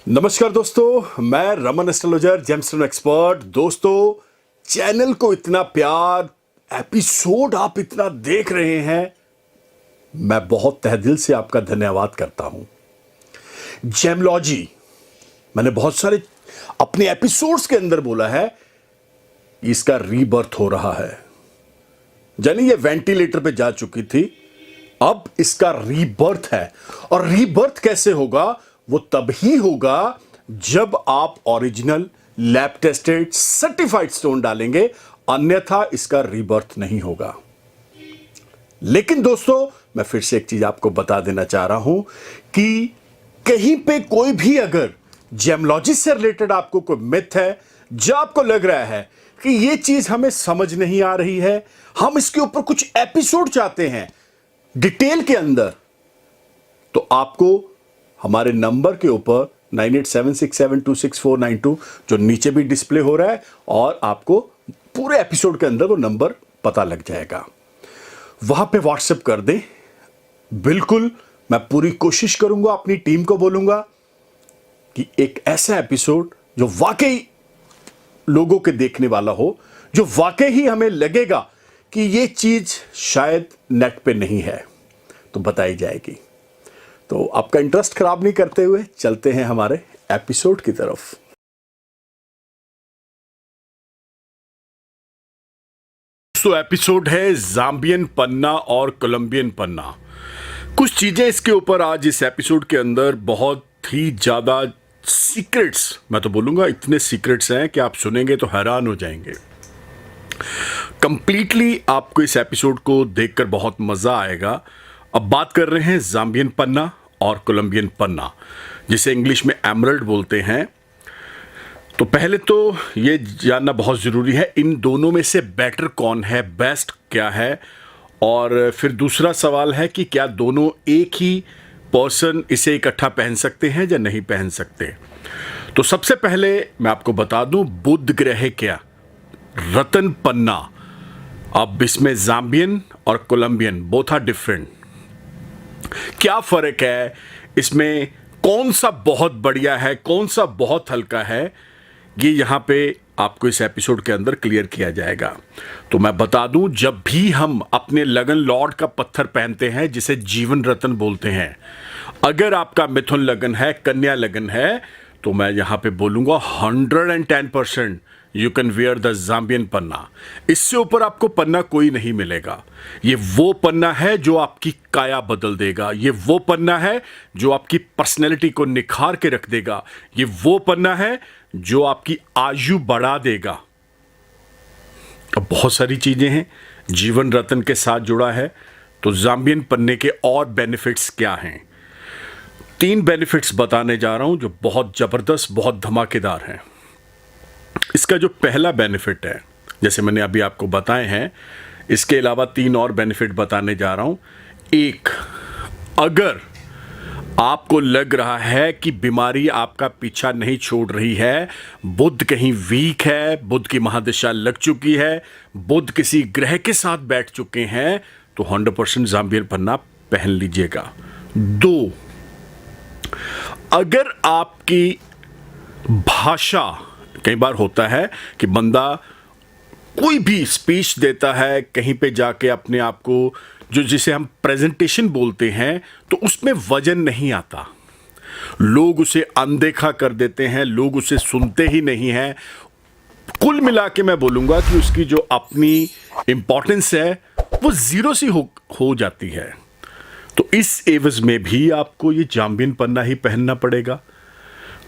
नमस्कार दोस्तों, मैं रमन एस्ट्रोलॉजर जेमस्टोन एक्सपर्ट। दोस्तों, चैनल को इतना प्यार, एपिसोड आप इतना देख रहे हैं, मैं बहुत तहे दिल से आपका धन्यवाद करता हूं। जेमलॉजी मैंने बहुत सारे अपने एपिसोड्स के अंदर बोला है, इसका रीबर्थ हो रहा है। जानी ये वेंटिलेटर पे जा चुकी थी, अब इसका रीबर्थ है। और रीबर्थ कैसे होगा? वो तब ही होगा जब आप original lab tested certified stone डालेंगे, अन्यथा इसका रीबर्थ नहीं होगा। लेकिन दोस्तों, मैं फिर से एक चीज आपको बता देना चाह रहा हूं कि कहीं पे कोई भी अगर जेमलॉजी से रिलेटेड आपको कोई मिथ है, जो आपको लग रहा है कि ये चीज हमें समझ नहीं आ रही है, हम इसके ऊपर कुछ एपिसोड चाहते हैं डिटेल के अंदर, तो आपको हमारे नंबर के ऊपर 9876726492 जो नीचे भी डिस्प्ले हो रहा है, और आपको पूरे एपिसोड के अंदर वो नंबर पता लग जाएगा, वहां पे व्हाट्सएप कर दें। बिल्कुल, मैं पूरी कोशिश करूंगा, अपनी टीम को बोलूंगा कि एक ऐसा एपिसोड जो वाकई लोगों के देखने वाला हो, जो वाकई ही हमें लगेगा कि ये चीज शायद नेट पे नहीं है, तो बताई जाएगी। तो आपका इंटरेस्ट खराब नहीं करते हुए चलते हैं हमारे एपिसोड की तरफ। तो एपिसोड है ज़ाम्बियन पन्ना और कोलंबियन पन्ना। कुछ चीजें इसके ऊपर आज इस एपिसोड के अंदर बहुत ही ज्यादा सीक्रेट्स, मैं तो बोलूंगा इतने सीक्रेट्स हैं कि आप सुनेंगे तो हैरान हो जाएंगे। कंप्लीटली आपको इस एपिसोड को देखकर बहुत मजा आएगा। अब बात कर रहे हैं ज़ाम्बियन पन्ना और कोलंबियन पन्ना, जिसे इंग्लिश में एमरल्ड बोलते हैं। तो पहले तो ये जानना बहुत ज़रूरी है, इन दोनों में से बेटर कौन है, बेस्ट क्या है। और फिर दूसरा सवाल है कि क्या दोनों एक ही पर्सन इसे इकट्ठा पहन सकते हैं या नहीं पहन सकते। तो सबसे पहले मैं आपको बता दूं, बुध ग्रह क्या रतन पन्ना। अब इसमें ज़ाम्बियन और कोलंबियन बोथ आर डिफरेंट। क्या फर्क है इसमें, कौन सा बहुत बढ़िया है, कौन सा बहुत हल्का है, ये यहां पे आपको इस एपिसोड के अंदर क्लियर किया जाएगा। तो मैं बता दूं, जब भी हम अपने लगन लॉर्ड का पत्थर पहनते हैं, जिसे जीवन रत्न बोलते हैं, अगर आपका मिथुन लगन है, कन्या लगन है, तो मैं यहां पे बोलूंगा 110% यू कैन वेयर द ज़ाम्बियन पन्ना। इससे ऊपर आपको पन्ना कोई नहीं मिलेगा। ये वो पन्ना है जो आपकी काया बदल देगा, ये वो पन्ना है जो आपकी पर्सनैलिटी को निखार के रख देगा, ये वो पन्ना है जो आपकी आयु बढ़ा देगा। अब बहुत सारी चीजें हैं, जीवन रत्न के साथ जुड़ा है। तो ज़ाम्बियन पन्ने के और बेनिफिट्स क्या हैं? 3 बेनिफिट्स बताने जा रहा हूं जो बहुत जबरदस्त, बहुत धमाकेदार हैं। इसका जो पहला बेनिफिट है, जैसे मैंने अभी आपको बताए हैं, इसके अलावा 3 और बेनिफिट बताने जा रहा हूं। एक, अगर आपको लग रहा है कि बीमारी आपका पीछा नहीं छोड़ रही है, बुध कहीं वीक है, बुध की महादशा लग चुकी है, बुध किसी ग्रह के साथ बैठ चुके हैं, तो 100% ज़ाम्बियन पन्ना पहन लीजिएगा। 2, अगर आपकी भाषा, कई बार होता है कि बंदा कोई भी स्पीच देता है कहीं पे जाके, अपने आप को जो जिसे हम प्रेजेंटेशन बोलते हैं, तो उसमें वजन नहीं आता, लोग उसे अनदेखा कर देते हैं, लोग उसे सुनते ही नहीं हैं। कुल मिला के मैं बोलूंगा कि उसकी जो अपनी इंपॉर्टेंस है वो जीरो सी हो जाती है। तो इस एवज में भी आपको ये ज़ाम्बियन पन्ना ही पहनना पड़ेगा।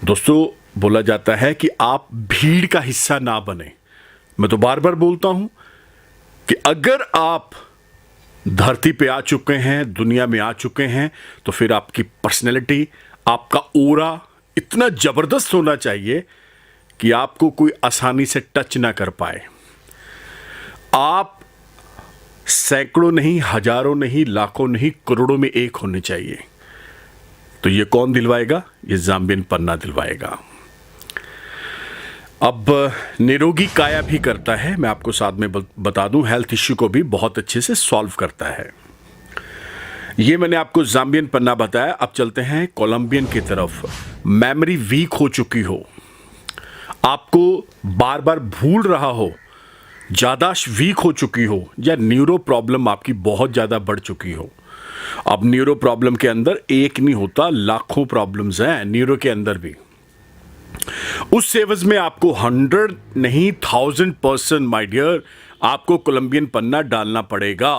दोस्तों, बोला जाता है कि आप भीड़ का हिस्सा ना बने। मैं तो बार बार बोलता हूं कि अगर आप धरती पे आ चुके हैं, दुनिया में आ चुके हैं, तो फिर आपकी पर्सनैलिटी, आपका ऑरा इतना जबरदस्त होना चाहिए कि आपको कोई आसानी से टच ना कर पाए। आप सैकड़ों नहीं, हजारों नहीं, लाखों नहीं, करोड़ों में एक होने चाहिए। तो ये कौन दिलवाएगा? ये ज़ाम्बियन पन्ना दिलवाएगा। अब निरोगी काया भी करता है, मैं आपको साथ में बता दूं, हेल्थ इश्यू को भी बहुत अच्छे से सॉल्व करता है। ये मैंने आपको जाम्बियन पन्ना बताया। अब चलते हैं कोलंबियन की तरफ। मेमोरी वीक हो चुकी हो, आपको बार बार भूल रहा हो, याददाश्त वीक हो चुकी हो, या न्यूरो प्रॉब्लम आपकी बहुत ज़्यादा बढ़ चुकी हो। अब न्यूरो प्रॉब्लम के अंदर एक नहीं होता, लाखों प्रॉब्लम्स हैं न्यूरो के अंदर भी। उस एवज में आपको 100 नहीं 1000% माय डियर, आपको कोलंबियन पन्ना डालना पड़ेगा।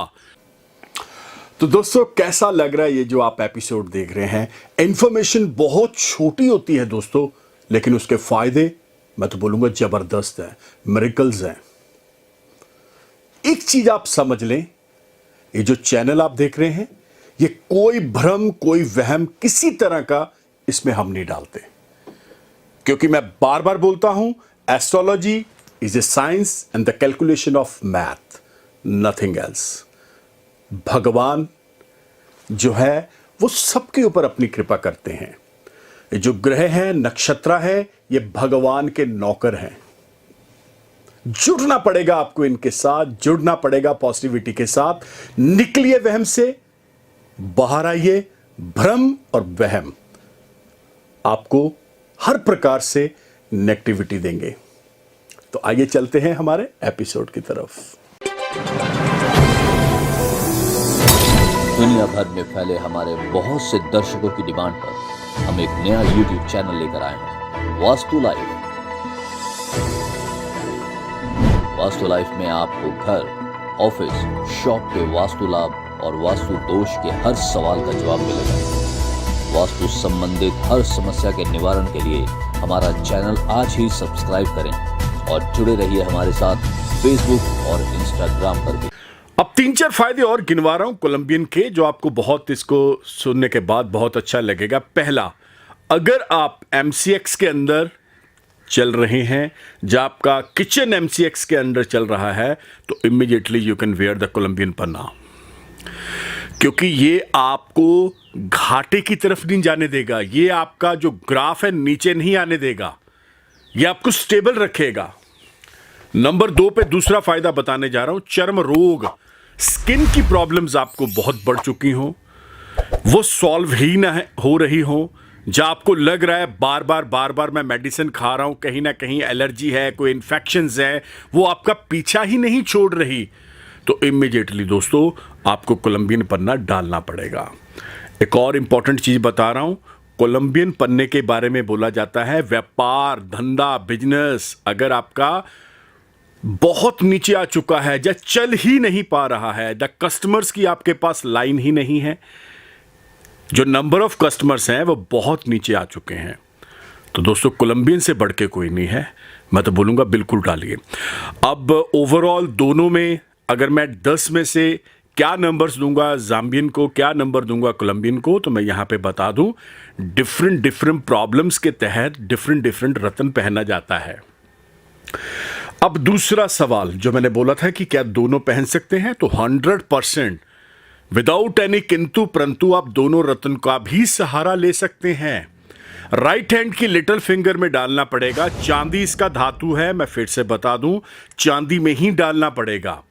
तो दोस्तों, कैसा लग रहा है ये जो आप एपिसोड देख रहे हैं? इंफॉर्मेशन बहुत छोटी होती है दोस्तों, लेकिन उसके फायदे मैं तो बोलूंगा जबरदस्त है, मिरेकल्स हैं। एक चीज आप समझ लें, ये जो चैनल आप देख रहे हैं, ये कोई भ्रम, कोई वहम किसी तरह का इसमें हम नहीं डालते, क्योंकि मैं बार बार बोलता हूं, astrology is a science and the calculation of math, nothing else. भगवान जो है वो सबके ऊपर अपनी कृपा करते हैं। ये जो ग्रह हैं, नक्षत्र है, ये भगवान के नौकर हैं। जुड़ना पड़ेगा आपको इनके साथ, जुड़ना पड़ेगा पॉजिटिविटी के साथ। निकलिए वहम से, बाहर आइए। भ्रम और वहम आपको हर प्रकार से नेगेटिविटी देंगे। तो आइए चलते हैं हमारे एपिसोड की तरफ। दुनिया भर में फैले हमारे बहुत से दर्शकों की डिमांड पर हम एक नया YouTube चैनल लेकर आए हैं, वास्तु लाइफ। वास्तु लाइफ में आपको घर, ऑफिस, शॉप के वास्तु लाभ और वास्तु दोष के हर सवाल का जवाब मिलेगा। वास्तु संबंधित हर समस्या के निवारण के लिए हमारा चैनल आज ही सब्सक्राइब करें और जुड़े रहिए हमारे साथ फेसबुक और इंस्टाग्राम पर भी। अब 3-4 फायदे और गिनवा रहा हूं कोलंबियन के, जो आपको बहुत, इसको सुनने के बाद बहुत अच्छा लगेगा। पहला, अगर आप MCX के अंदर चल रहे हैं, जब आपका किचन MCX के अंदर चल रहा है, तो immediately you can wear the Colombian panna, क्योंकि ये आपको घाटे की तरफ नहीं जाने देगा। ये आपका जो ग्राफ है नीचे नहीं आने देगा, ये आपको स्टेबल रखेगा। नंबर 2 पे दूसरा फायदा बताने जा रहा हूं, चर्म रोग, स्किन की प्रॉब्लम्स आपको बहुत बढ़ चुकी हो, वो सॉल्व ही ना हो रही हो, जब आपको लग रहा है बार बार मैं मेडिसिन खा रहा हूं, कहीं ना कहीं एलर्जी है, कोई इन्फेक्शंस है, वो आपका पीछा ही नहीं छोड़ रही, तो इमीडिएटली दोस्तों आपको कोलंबियन पन्ना डालना पड़ेगा। एक और इंपॉर्टेंट चीज बता रहा हूं, कोलंबियन पन्ने के बारे में बोला जाता है व्यापार, धंधा, बिजनेस अगर आपका बहुत नीचे आ चुका है, या चल ही नहीं पा रहा है, द कस्टमर्स की आपके पास लाइन ही नहीं है, जो नंबर ऑफ कस्टमर्स हैं वो बहुत नीचे आ चुके हैं, तो दोस्तों कोलंबियन से बढ़ के कोई नहीं है, मैं तो बोलूंगा बिल्कुल डालिए। अब ओवरऑल दोनों में अगर मैं 10 में से क्या नंबर्स दूंगा जाम्बियन को, क्या नंबर दूंगा कोलंबियन को, तो मैं यहां पे बता दूं, डिफरेंट प्रॉब्लम्स के तहत डिफरेंट रत्न पहना जाता है। अब दूसरा सवाल जो मैंने बोला था कि क्या दोनों पहन सकते हैं, तो 100% विदाउट एनी किंतु परंतु आप दोनों रत्न का भी सहारा ले सकते हैं। राइट हैंड की लिटिल फिंगर में डालना पड़ेगा, चांदी इसका धातु है, मैं फिर से बता दूं, चांदी में ही डालना पड़ेगा।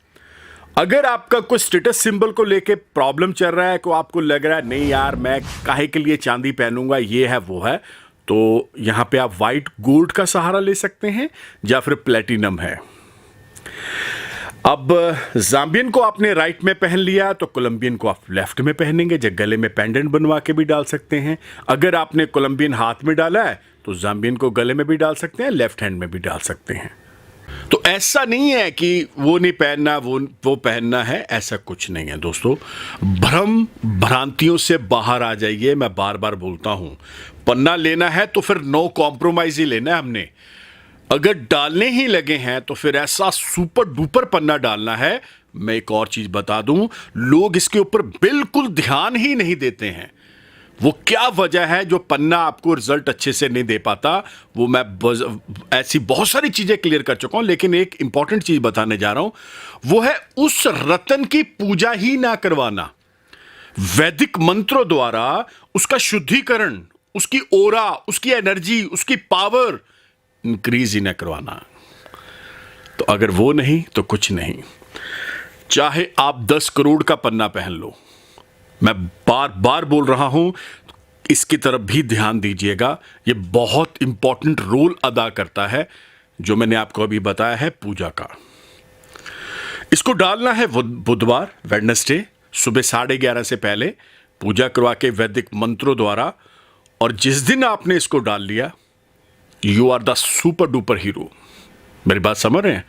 अगर आपका कोई स्टेटस सिंबल को लेके प्रॉब्लम चल रहा है, को आपको लग रहा है नहीं यार मैं काहे के लिए चांदी पहनूंगा, ये है वो है, तो यहां पे आप व्हाइट गोल्ड का सहारा ले सकते हैं या फिर प्लेटिनम है। अब जाम्बियन को आपने राइट में पहन लिया, तो कोलंबियन को आप लेफ्ट में पहनेंगे, जो गले में पेंडेंट बनवा के भी डाल सकते हैं। अगर आपने कोलंबियन हाथ में डाला है तो जाम्बियन को गले में भी डाल सकते हैं, लेफ्ट हैंड में भी डाल सकते हैं। तो ऐसा नहीं है कि वो नहीं पहनना, वो पहनना है, ऐसा कुछ नहीं है दोस्तों। भ्रम भ्रांतियों से बाहर आ जाइए, मैं बार बार बोलता हूं, पन्ना लेना है तो फिर नो कॉम्प्रोमाइज ही लेना है हमने। अगर डालने ही लगे हैं तो फिर ऐसा सुपर डुपर पन्ना डालना है। मैं एक और चीज बता दूं, लोग इसके ऊपर बिल्कुल ध्यान ही नहीं देते हैं। वो क्या वजह है जो पन्ना आपको रिजल्ट अच्छे से नहीं दे पाता, वो मैं ऐसी बहुत सारी चीजें क्लियर कर चुका हूं, लेकिन एक इंपॉर्टेंट चीज बताने जा रहा हूं, वो है उस रतन की पूजा ही ना करवाना, वैदिक मंत्रों द्वारा उसका शुद्धिकरण, उसकी ओरा, उसकी एनर्जी, उसकी पावर इंक्रीज ही ना करवाना। तो अगर वो नहीं तो कुछ नहीं। चाहे आप 10 करोड़ का पन्ना पहन लो, मैं बार बार बोल रहा हूं, इसकी तरफ भी ध्यान दीजिएगा। ये बहुत इंपॉर्टेंट रोल अदा करता है, जो मैंने आपको अभी बताया है पूजा का। इसको डालना है बुधवार वेडनेसडे सुबह 11:30 से पहले, पूजा करवा के वैदिक मंत्रों द्वारा। और जिस दिन आपने इसको डाल लिया, you are the super duper hero. मेरी बात समझ रहे हैं?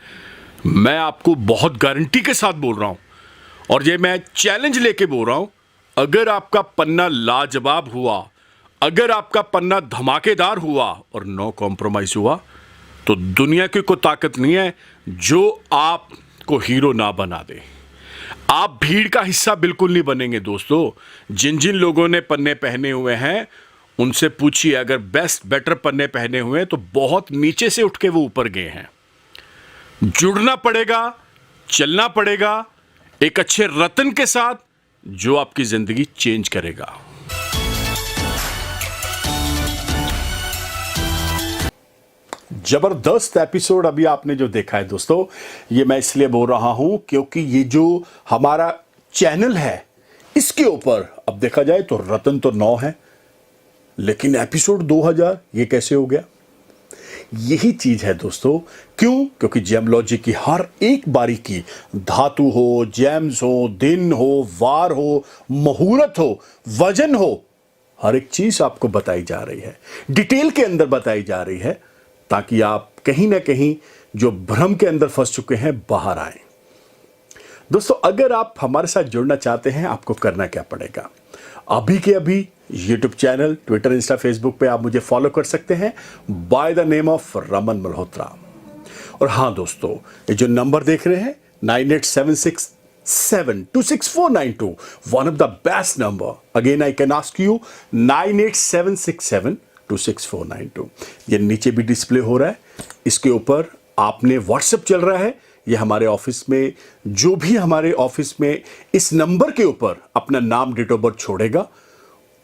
मैं आपको बहुत गारंटी के साथ बोल रहा हूं, और ये मैं चैलेंज लेके बोल रहा हूं। अगर आपका पन्ना लाजवाब हुआ, अगर आपका पन्ना धमाकेदार हुआ और नो कॉम्प्रोमाइज हुआ, तो दुनिया की कोई ताकत नहीं है जो आपको हीरो ना बना दे। आप भीड़ का हिस्सा बिल्कुल नहीं बनेंगे दोस्तों। जिन जिन लोगों ने पन्ने पहने हुए हैं उनसे पूछिए, अगर बेटर पन्ने पहने हुए हैं तो बहुत नीचे से उठ के वो ऊपर गए हैं। जुड़ना पड़ेगा, चलना पड़ेगा एक अच्छे रतन के साथ, जो आपकी जिंदगी चेंज करेगा। जबरदस्त एपिसोड अभी आपने जो देखा है दोस्तों, ये मैं इसलिए बोल रहा हूं क्योंकि ये जो हमारा चैनल है, इसके ऊपर अब देखा जाए तो रतन तो 9 है, लेकिन एपिसोड 2000 ये कैसे हो गया? यही चीज है दोस्तों। क्यों? क्योंकि जेमलॉजी की हर एक बारीकी, धातु हो, जेम्स हो, दिन हो, वार हो, मुहूर्त हो, वजन हो, हर एक चीज आपको बताई जा रही है, डिटेल के अंदर बताई जा रही है, ताकि आप कहीं ना कहीं जो भ्रम के अंदर फंस चुके हैं बाहर आए। दोस्तों, अगर आप हमारे साथ जुड़ना चाहते हैं, आपको करना क्या पड़ेगा? अभी के अभी YouTube channel, Twitter, Insta, Facebook पे आप मुझे फॉलो कर सकते हैं by the name of Raman Malhotra. और हाँ दोस्तों, ये जो नंबर देख रहे हैं 9876726492, one of the best number. Again I can ask you 9876726492। ये नीचे भी डिस्प्ले हो रहा है, इसके ऊपर आपने व्हाट्सएप चल रहा है। ये हमारे ऑफिस में, जो भी हमारे ऑफिस में इस नंबर के ऊपर अपना नाम, डेट ऑफ बर्थ छोड़ेगा,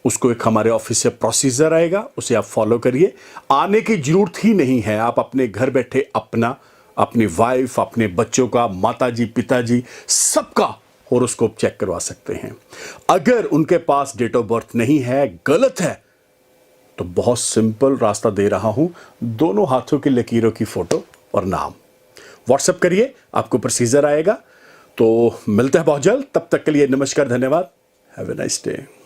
उसको एक हमारे ऑफिस से प्रोसीजर आएगा, उसे आप फॉलो करिए। आने की जरूरत ही नहीं है, आप अपने घर बैठे अपना, अपनी वाइफ, अपने बच्चों का, माताजी, पिताजी, सबका हॉरोस्कोप चेक करवा सकते हैं। अगर उनके पास डेट ऑफ बर्थ नहीं है, गलत है, तो बहुत सिंपल रास्ता दे रहा हूं, दोनों हाथों की लकीरों की फोटो और नाम व्हाट्सएप करिए, आपको प्रोसीजर आएगा। तो मिलते हैं बहुत जल्द, तब तक के लिए नमस्कार, धन्यवाद, हैव ए नाइस डे।